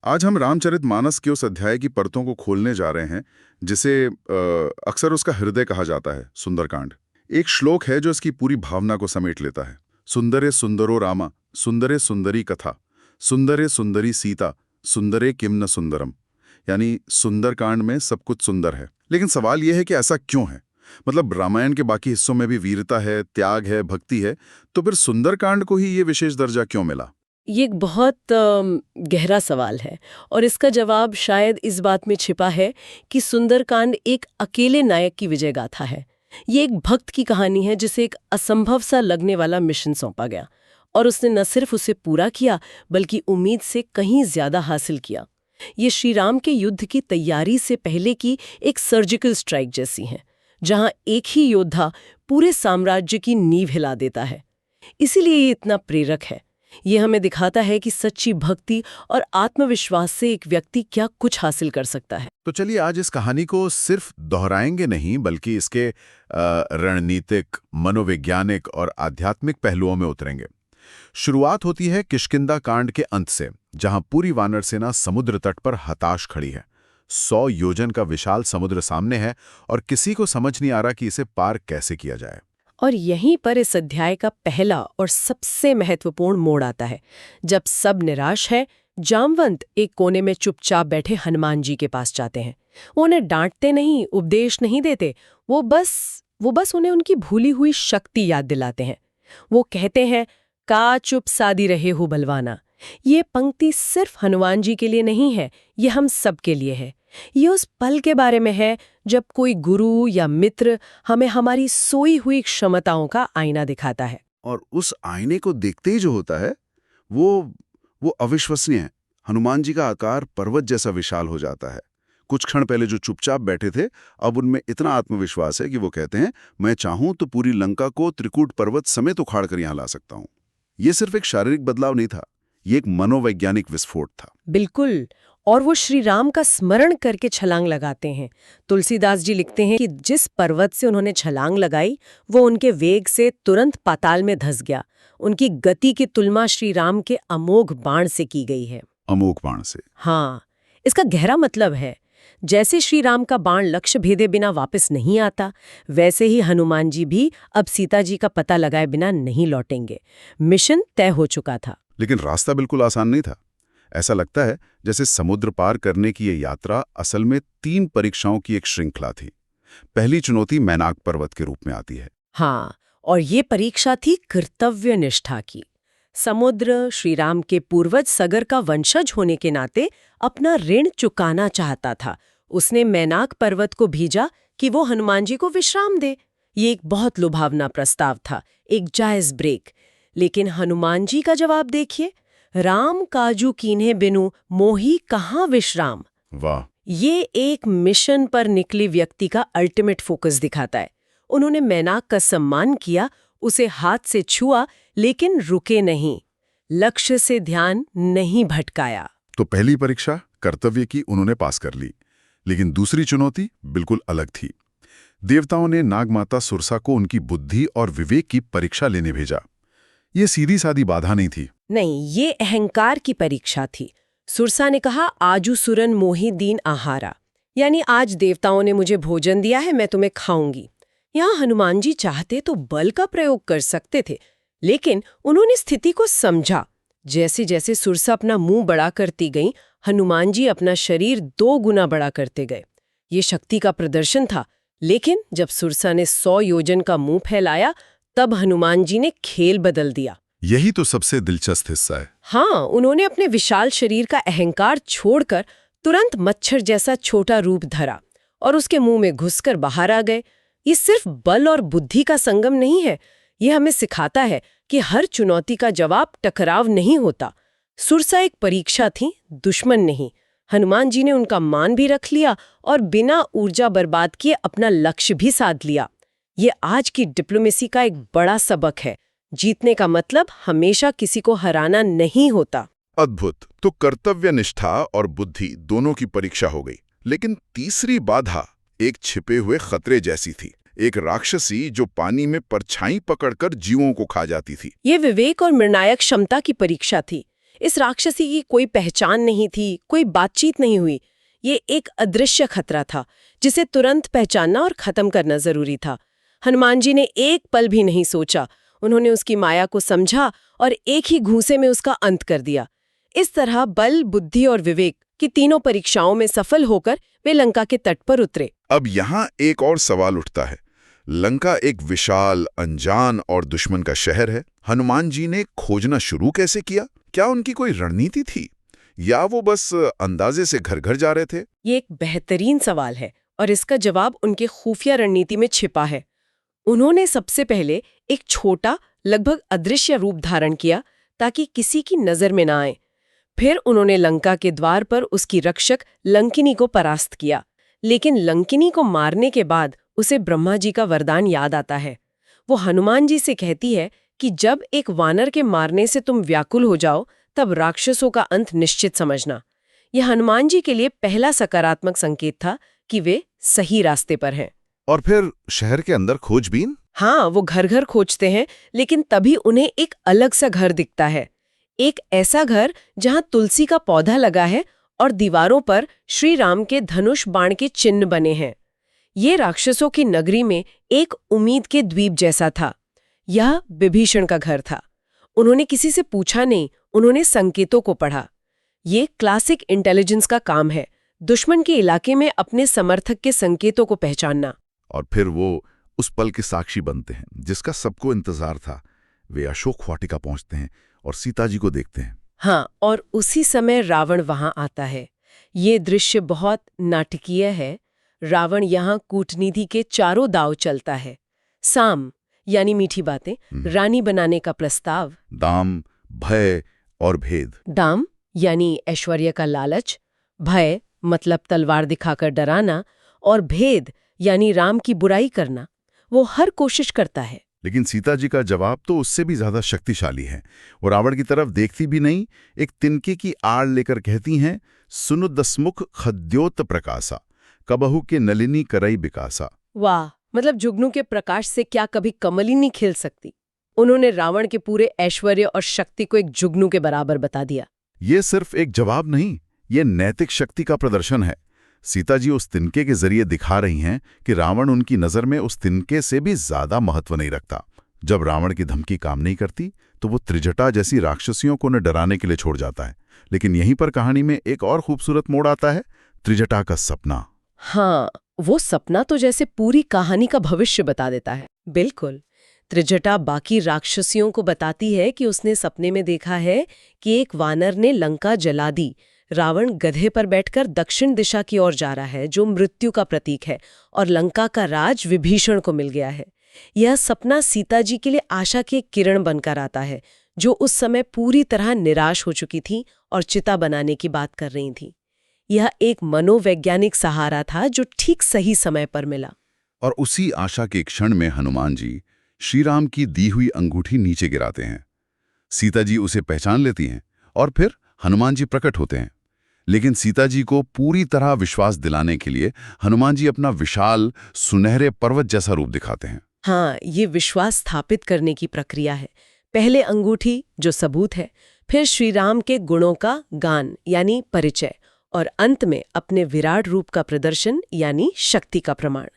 आज हम रामचरितमानस के उस अध्याय की परतों को खोलने जा रहे हैं जिसे अक्सर उसका हृदय कहा जाता है, सुंदरकांड। एक श्लोक है जो इसकी पूरी भावना को समेट लेता है। सुंदरे सुंदरो रामा, सुंदरे सुंदरी कथा, सुंदरे सुंदरी सीता, सुंदरे किम न सुंदरम। यानी सुंदरकांड में सब कुछ सुंदर है, लेकिन सवाल यह है कि ऐसा क्यों है। मतलब रामायण के बाकी हिस्सों में भी वीरता है, त्याग है, भक्ति है, तो फिर सुंदरकांड को ही ये विशेष दर्जा क्यों मिला? ये एक बहुत गहरा सवाल है और इसका जवाब शायद इस बात में छिपा है कि सुंदरकांड एक अकेले नायक की विजय गाथा है। ये एक भक्त की कहानी है जिसे एक असंभव सा लगने वाला मिशन सौंपा गया और उसने न सिर्फ उसे पूरा किया बल्कि उम्मीद से कहीं ज्यादा हासिल किया। ये श्री राम के युद्ध की तैयारी से पहले की एक सर्जिकल स्ट्राइक जैसी है, जहां एक ही योद्धा पूरे साम्राज्य की नींव हिला देता है। इसीलिए ये इतना प्रेरक है। ये हमें दिखाता है कि सच्ची भक्ति और आत्मविश्वास से एक व्यक्ति क्या कुछ हासिल कर सकता है। तो चलिए आज इस कहानी को सिर्फ दोहराएंगे नहीं, बल्कि इसके रणनीतिक, मनोवैज्ञानिक और आध्यात्मिक पहलुओं में उतरेंगे। शुरुआत होती है किष्किंधा कांड के अंत से, जहां पूरी वानर सेना समुद्र तट पर हताश खड़ी है। 100 योजन का विशाल समुद्र सामने है और किसी को समझ नहीं आ रहा कि इसे पार कैसे किया जाए। और यहीं पर इस अध्याय का पहला और सबसे महत्वपूर्ण मोड़ आता है। जब सब निराश है, जामवंत एक कोने में चुपचाप बैठे हनुमान जी के पास जाते हैं। वो उन्हें डांटते नहीं, उपदेश नहीं देते, वो बस उन्हें उनकी भूली हुई शक्ति याद दिलाते हैं। वो कहते हैं, का चुप सादी रहे हो बलवाना। ये पंक्ति सिर्फ हनुमान जी के लिए नहीं है, ये हम सब के लिए है। ये उस पल के बारे में है जब कोई गुरु या मित्र हमें हमारी सोई हुई क्षमताओं का आईना दिखाता है। और उस आईने को देखते ही जो होता है वो अविश्वसनीय है। हनुमान जी का आकार पर्वत जैसा विशाल हो जाता है। कुछ क्षण पहले जो चुपचाप बैठे थे, अब उनमें इतना आत्मविश्वास है कि वो कहते हैं, मैं चाहूं तो पूरी लंका को त्रिकूट पर्वत समेत उखाड़ कर यहां ला सकता हूं। ये सिर्फ एक शारीरिक बदलाव नहीं था, ये एक मनोवैज्ञानिक विस्फोट था। बिल्कुल। और वो श्री राम का स्मरण करके छलांग लगाते हैं। तुलसीदास जी लिखते हैं कि जिस पर्वत से उन्होंने छलांग लगाई वो उनके वेग से तुरंत पाताल में धंस गया। उनकी गति की तुलना श्री राम के अमोघ बाण से की गई है। अमोघ बाण से? हाँ, इसका गहरा मतलब है, जैसे श्री राम का बाण लक्ष्य भेदे बिना वापस नहीं आता, वैसे ही हनुमान जी भी अब सीता जी का पता लगाए बिना नहीं लौटेंगे। मिशन तय हो चुका था। लेकिन रास्ता बिल्कुल आसान नहीं था। ऐसा लगता है जैसे समुद्र पार करने की ये यात्रा असल में 3 परीक्षाओं की एक श्रृंखला थी। पहली चुनौती मैनाक पर्वत के रूप में आती है। हाँ, और ये परीक्षा थी कर्तव्य निष्ठा की। समुद्र श्री राम के पूर्वज सगर का वंशज होने के नाते अपना ऋण चुकाना चाहता था। उसने मैनाक पर्वत को भेजा कि वो हनुमान जी को विश्राम दे। ये एक बहुत लुभावना प्रस्ताव था, एक जायज ब्रेक। लेकिन हनुमान जी का जवाब देखिए, राम काजू कीन्हे बिनु मोही कहाँ विश्राम। वाह! ये एक मिशन पर निकले व्यक्ति का अल्टीमेट फोकस दिखाता है। उन्होंने मैनाक का सम्मान किया, उसे हाथ से छुआ, लेकिन रुके नहीं, लक्ष्य से ध्यान नहीं भटकाया। तो पहली परीक्षा कर्तव्य की उन्होंने पास कर ली, लेकिन दूसरी चुनौती बिल्कुल अलग थी। देवताओं ने नागमाता सुरसा को उनकी बुद्धि और विवेक की परीक्षा लेने भेजा। ये सीधी सादी बाधा नहीं थी। नहीं, ये अहंकार की परीक्षा थी। सुरसा ने कहा, आजू सुरन मोहि दीन आहारा, यानी आज देवताओं ने मुझे भोजन दिया है, मैं तुम्हें खाऊंगी। यहाँ हनुमान जी चाहते तो बल का प्रयोग कर सकते थे, लेकिन उन्होंने स्थिति को समझा। जैसे जैसे सुरसा अपना मुंह बड़ा करती गई, हनुमान जी अपना शरीर 2 गुना बड़ा करते गए। ये शक्ति का प्रदर्शन था। लेकिन जब सुरसा ने 100 योजन का मुंह फैलाया, तब हनुमान जी ने खेल बदल दिया। यही तो सबसे दिलचस्प हिस्सा है। हाँ, उन्होंने अपने विशाल शरीर का अहंकार छोड़कर तुरंत मच्छर जैसा छोटा रूप धरा और उसके मुंह में घुसकर बाहर आ गए। ये सिर्फ बल और बुद्धि का संगम नहीं है, ये हमें सिखाता है कि हर चुनौती का जवाब टकराव नहीं होता। सुरसा एक परीक्षा थी, दुश्मन नहीं। हनुमान जी ने उनका मान भी रख लिया और बिना ऊर्जा बर्बाद किए अपना लक्ष्य भी साध लिया। ये आज की डिप्लोमेसी का एक बड़ा सबक है। जीतने का मतलब हमेशा किसी को हराना नहीं होता। अद्भुत! तो कर्तव्य निष्ठा और बुद्धि दोनों की परीक्षा हो गई, लेकिन तीसरी बाधा एक छिपे हुए खतरे जैसी थी। एक राक्षसी जो पानी में परछाई पकड़कर जीवों को खा जाती थी। ये विवेक और निर्णायक क्षमता की परीक्षा थी। इस राक्षसी की कोई पहचान नहीं थी, कोई बातचीत नहीं हुई। ये एक अदृश्य खतरा था जिसे तुरंत पहचानना और खत्म करना जरूरी था। हनुमान जी ने एक पल भी नहीं सोचा। उन्होंने उसकी माया को समझा और एक ही घूंसे में उसका अंत कर दिया। इस तरह बल, बुद्धि और विवेक की तीनों परीक्षाओं में सफल होकर वे लंका के तट पर उतरे। अब यहाँ एक और सवाल उठता है। लंका एक विशाल, अनजान और दुश्मन का शहर है। हनुमान जी ने खोजना शुरू कैसे किया? क्या उनकी कोई रणनीति थी या वो बस अंदाजे से घर घर जा रहे थे? ये एक बेहतरीन सवाल है और इसका जवाब उनके खुफिया रणनीति में छिपा है। उन्होंने सबसे पहले एक छोटा, लगभग अदृश्य रूप धारण किया ताकि किसी की नजर में ना आए। फिर उन्होंने लंका के द्वार पर उसकी रक्षक लंकिनी को परास्त किया। लेकिन लंकिनी को मारने के बाद उसे ब्रह्मा जी का वरदान याद आता है। वो हनुमान जी से कहती है कि जब एक वानर के मारने से तुम व्याकुल हो जाओ, तब राक्षसों का अंत निश्चित समझना। यह हनुमान जी के लिए पहला सकारात्मक संकेत था कि वे सही रास्ते पर हैं। और फिर शहर के अंदर खोजबीन? हाँ, वो घर घर खोजते हैं, लेकिन तभी उन्हें एक अलग सा घर दिखता है। एक ऐसा घर जहां तुलसी का पौधा लगा है और दीवारों पर श्री राम के धनुष बाण के चिन्ह बने हैं। ये राक्षसों की नगरी में एक उम्मीद के द्वीप जैसा था। यह विभीषण का घर था। उन्होंने किसी से पूछा नहीं, उन्होंने संकेतों को पढ़ा। ये क्लासिक इंटेलिजेंस का काम है, दुश्मन के इलाके में अपने समर्थक के संकेतों को पहचानना। और फिर वो उस पल के साक्षी बनते हैं जिसका सबको इंतजार था। वे अशोक वाटिका पहुंचते हैं और सीता जी को देखते हैं। हाँ, और उसी समय रावण वहां आता है। ये दृश्य बहुत नाटकीय है। रावण यहाँ कूटनीति के चारों दांव चलता है। साम यानी मीठी बातें, रानी बनाने का प्रस्ताव, दाम, भय और भेद। दाम यानी ऐश्वर्य का लालच, भय मतलब तलवार दिखाकर डराना, और भेद यानी राम की बुराई करना। वो हर कोशिश करता है। लेकिन सीता जी का जवाब तो उससे भी ज्यादा शक्तिशाली है। वो रावण की तरफ देखती भी नहीं, एक तिनके की आड़ लेकर कहती हैं, सुनु दसमुख खद्योत प्रकाशा, कबहू के नलिनी करई बिकासा। वाह, मतलब जुगनू के प्रकाश से क्या कभी कमली नहीं खिल सकती। उन्होंने रावण के पूरे ऐश्वर्य और शक्ति को एक जुगनू के बराबर बता दिया। ये सिर्फ एक जवाब नहीं, ये नैतिक शक्ति का प्रदर्शन है। सीता जी उस तिनके के जरिए दिखा रही हैं कि रावण उनकी नजर में उस तिनके से भी ज्यादा महत्व नहीं रखता। जब रावण की धमकी काम नहीं करती तो वो त्रिजटा जैसी राक्षसियों को न डराने के लिए छोड़ जाता है। लेकिन यहीं पर कहानी में एक और खूबसूरत मोड़ आता है, त्रिजटा का सपना। हाँ, वो सपना तो जैसे पूरी कहानी का भविष्य बता देता है। बिल्कुल, त्रिजटा बाकी राक्षसियों को बताती है कि उसने सपने में देखा है कि एक वानर ने लंका जला दी। रावण गधे पर बैठकर दक्षिण दिशा की ओर जा रहा है, जो मृत्यु का प्रतीक है, और लंका का राज विभीषण को मिल गया है। यह सपना सीता जी के लिए आशा की एक किरण बनकर आता है, जो उस समय पूरी तरह निराश हो चुकी थी और चिता बनाने की बात कर रही थी। यह एक मनोवैज्ञानिक सहारा था जो ठीक सही समय पर मिला। और उसी आशा के क्षण में हनुमान जी श्रीराम की दी हुई अंगूठी नीचे गिराते हैं। सीता जी उसे पहचान लेती हैं और फिर हनुमान जी प्रकट होते हैं। लेकिन सीता जी को पूरी तरह विश्वास दिलाने के लिए हनुमान जी अपना विशाल, सुनहरे पर्वत जैसा रूप दिखाते हैं। हाँ, ये विश्वास स्थापित करने की प्रक्रिया है। पहले अंगूठी जो सबूत है, फिर श्रीराम के गुणों का गान यानी परिचय, और अंत में अपने विराट रूप का प्रदर्शन यानी शक्ति का प्रमाण।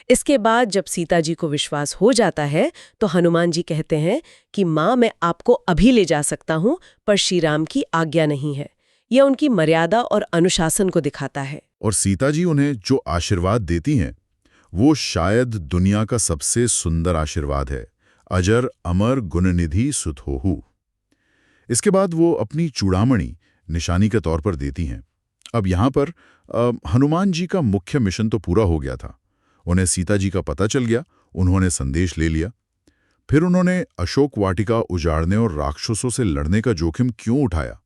इसके बाद जब सीता जी को विश्वास हो जाता है तो हनुमान जी कहते हैं कि माँ, मैं आपको अभी ले जा सकता हूँ, पर श्रीराम की आज्ञा नहीं है। यह उनकी मर्यादा और अनुशासन को दिखाता है। और सीता जी उन्हें जो आशीर्वाद देती हैं वो शायद दुनिया का सबसे सुंदर आशीर्वाद है, अजर अमर गुणनिधि सुतहोहु। इसके बाद वो अपनी चूड़ामणि निशानी के तौर पर देती हैं। अब यहाँ पर हनुमान जी का मुख्य मिशन तो पूरा हो गया था। उन्हें सीता जी का पता चल गया, उन्होंने संदेश ले लिया। फिर उन्होंने अशोक वाटिका उजाड़ने और राक्षसों से लड़ने का जोखिम क्यों उठाया?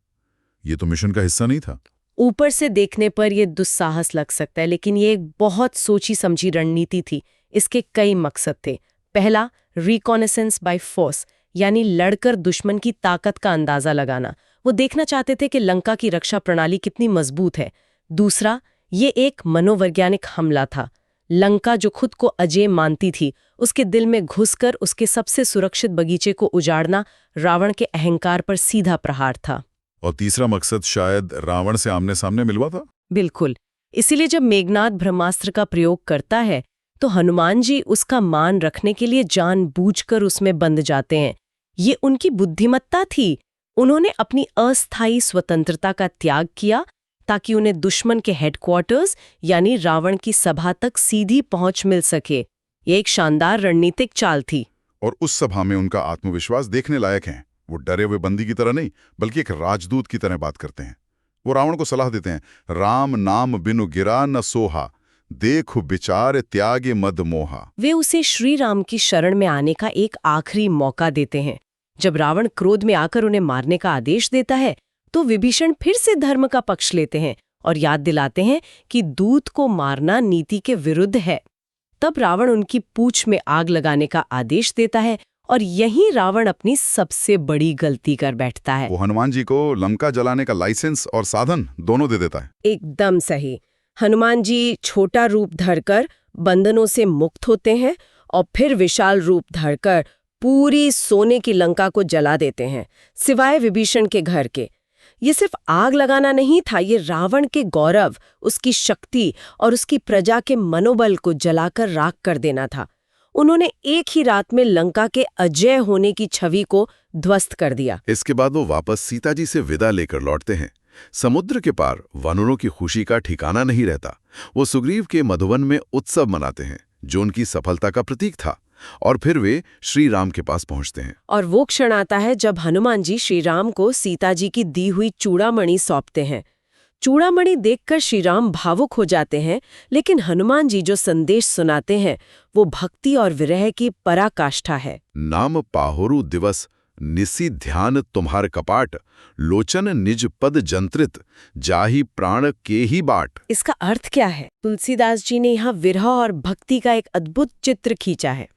ये तो मिशन का हिस्सा नहीं था। ऊपर से देखने पर यह दुस्साहस लग सकता है, लेकिन ये एक बहुत सोची समझी रणनीति थी। इसके कई मकसद थे। पहला, रिकॉनेसेंस बाय फोर्स, यानी लड़कर दुश्मन की ताकत का अंदाजा लगाना। वो देखना चाहते थे कि लंका की रक्षा प्रणाली कितनी मजबूत है। दूसरा, ये एक मनोवैज्ञानिक हमला था। लंका जो खुद को अजेय मानती थी, उसके दिल में घुसकर उसके सबसे सुरक्षित बगीचे को उजाड़ना रावण के अहंकार पर सीधा प्रहार था। और तीसरा मकसद शायद रावण से आमने सामने मिलवा था। बिल्कुल। इसीलिए जब मेघनाद ब्रह्मास्त्र का प्रयोग करता है तो हनुमान जी उसका मान रखने के लिए जानबूझकर उसमें बंध जाते हैं। ये उनकी बुद्धिमत्ता थी। उन्होंने अपनी अस्थायी स्वतंत्रता का त्याग किया ताकि उन्हें दुश्मन के हेडक्वार्टर्स यानी रावण की सभा तक सीधी पहुंच मिल सके। ये एक शानदार रणनीतिक चाल थी। और उस सभा में उनका आत्मविश्वास देखने लायक है। वो डरे हुए बंदी की तरह नहीं, बल्कि एक राजदूत की तरह बात करते हैं। वो रावण को सलाह देते हैं, राम नाम बिनु गिरा न सोहा, देखु विचार त्यागे मद मोहा। वे उसे श्री राम की शरण में आने का एक आखिरी मौका देते हैं। जब रावण क्रोध में आकर उन्हें मारने का आदेश देता है तो विभीषण फिर से धर्म का पक्ष लेते हैं और याद दिलाते हैं कि दूत को मारना नीति के विरुद्ध है। तब रावण उनकी पूंछ में आग लगाने का आदेश देता है और यहीं रावण अपनी सबसे बड़ी गलती कर बैठता है। वो हनुमान जी को लंका जलाने का लाइसेंस और साधन दोनों दे देता है। एकदम सही। हनुमान जी छोटा रूप धरकर बंधनों से मुक्त होते हैं और फिर विशाल रूप धरकर पूरी सोने की लंका को जला देते हैं, सिवाय विभीषण के घर के। ये सिर्फ आग लगाना नहीं था, ये रावण के गौरव, उसकी शक्ति और उसकी प्रजा के मनोबल को जलाकर राख कर देना था। उन्होंने एक ही रात में लंका के अजय होने की छवि को ध्वस्त कर दिया। इसके बाद वो वापस सीता जी से विदा लेकर लौटते हैं। समुद्र के पार वानरों की खुशी का ठिकाना नहीं रहता। वो सुग्रीव के मधुवन में उत्सव मनाते हैं, जो उनकी सफलता का प्रतीक था, और फिर वे श्री राम के पास पहुंचते हैं। और वो क्षण आता है जब हनुमान जी श्री राम को सीता जी की दी हुई चूड़ामणि सौंपते हैं। चूड़ामणि देखकर श्री राम भावुक हो जाते हैं, लेकिन हनुमान जी जो संदेश सुनाते हैं वो भक्ति और विरह की पराकाष्ठा है। नाम पाहुरु दिवस निसी ध्यान तुम्हार कपाट, लोचन निज पद जंत्रित, जाहि प्राण के ही बाट। इसका अर्थ क्या है? तुलसीदास जी ने यहाँ विरह और भक्ति का एक अद्भुत चित्र खींचा है।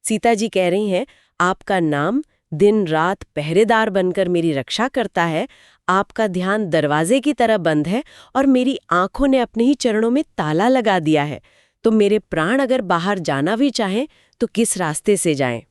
सीता जी कह रही हैं, आपका नाम दिन रात पहरेदार बनकर मेरी रक्षा करता है, आपका ध्यान दरवाजे की तरह बंद है और मेरी आंखों ने अपने ही चरणों में ताला लगा दिया है। तो मेरे प्राण अगर बाहर जाना भी चाहें तो किस रास्ते से जाएं?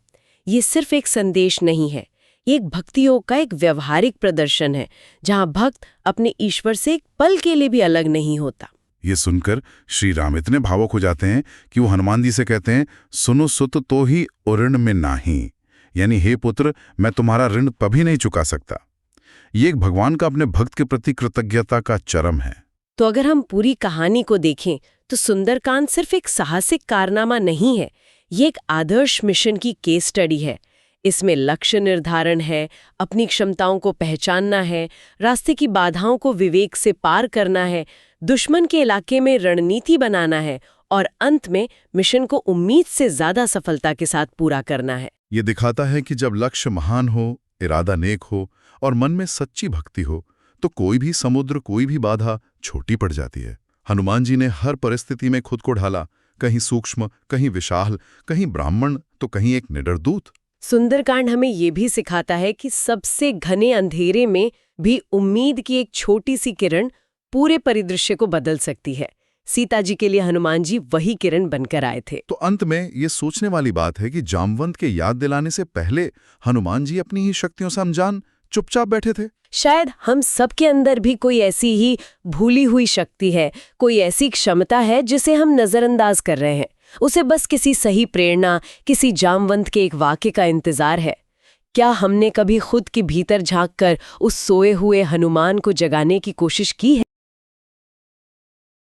ये सिर्फ एक संदेश नहीं है, ये एक भक्ति योग का एक व्यवहारिक प्रदर्शन है, जहां भक्त अपने ईश्वर से एक पल के लिए भी अलग नहीं होता। ये सुनकर श्री राम इतने भावुक हो जाते हैं कि वो हनुमान जी से कहते हैं, सुनो सुत तो ही उऋण में नाही, यानी हे पुत्र, मैं तुम्हारा ऋण कभी नहीं चुका सकता। ये एक भगवान का अपने भक्त के प्रति कृतज्ञता का चरम है। तो अगर हम पूरी कहानी को देखें तो सुंदरकांड सिर्फ एक साहसिक कारनामा नहीं है, ये एक आदर्श मिशन की केस स्टडी है। इसमें लक्ष्य निर्धारण है, अपनी क्षमताओं को पहचानना है, रास्ते की बाधाओं को विवेक से पार करना है, दुश्मन के इलाके में रणनीति बनाना है और अंत में मिशन को उम्मीद से ज्यादा सफलता के साथ पूरा करना है। ये दिखाता है कि जब लक्ष्य महान हो, इरादा नेक हो और मन में सच्ची भक्ति हो, तो कोई भी समुद्र, कोई भी बाधा छोटी पड़ जाती है। हनुमान जी ने हर परिस्थिति में खुद को ढाला, कहीं सूक्ष्म, कहीं विशाल, कहीं ब्राह्मण तो कहीं एक निडर दूत। सुंदरकांड हमें ये भी सिखाता है कि सबसे घने अंधेरे में भी उम्मीद की एक छोटी सी किरण पूरे परिदृश्य को बदल सकती है। सीता जी के लिए हनुमान जी वही किरण बनकर आए थे। तो अंत में ये सोचने वाली बात है कि जामवंत के याद दिलाने से पहले हनुमान जी अपनी ही शक्तियों से अनजान चुपचाप बैठे थे। शायद हम सबके अंदर भी कोई ऐसी ही भूली हुई शक्ति है, कोई ऐसी क्षमता है जिसे हम नजरअंदाज कर रहे हैं। उसे बस किसी सही प्रेरणा, किसी जामवंत के एक वाक्य का इंतजार है। क्या हमने कभी खुद के भीतर झांककर उस सोए हुए हनुमान को जगाने की कोशिश की है?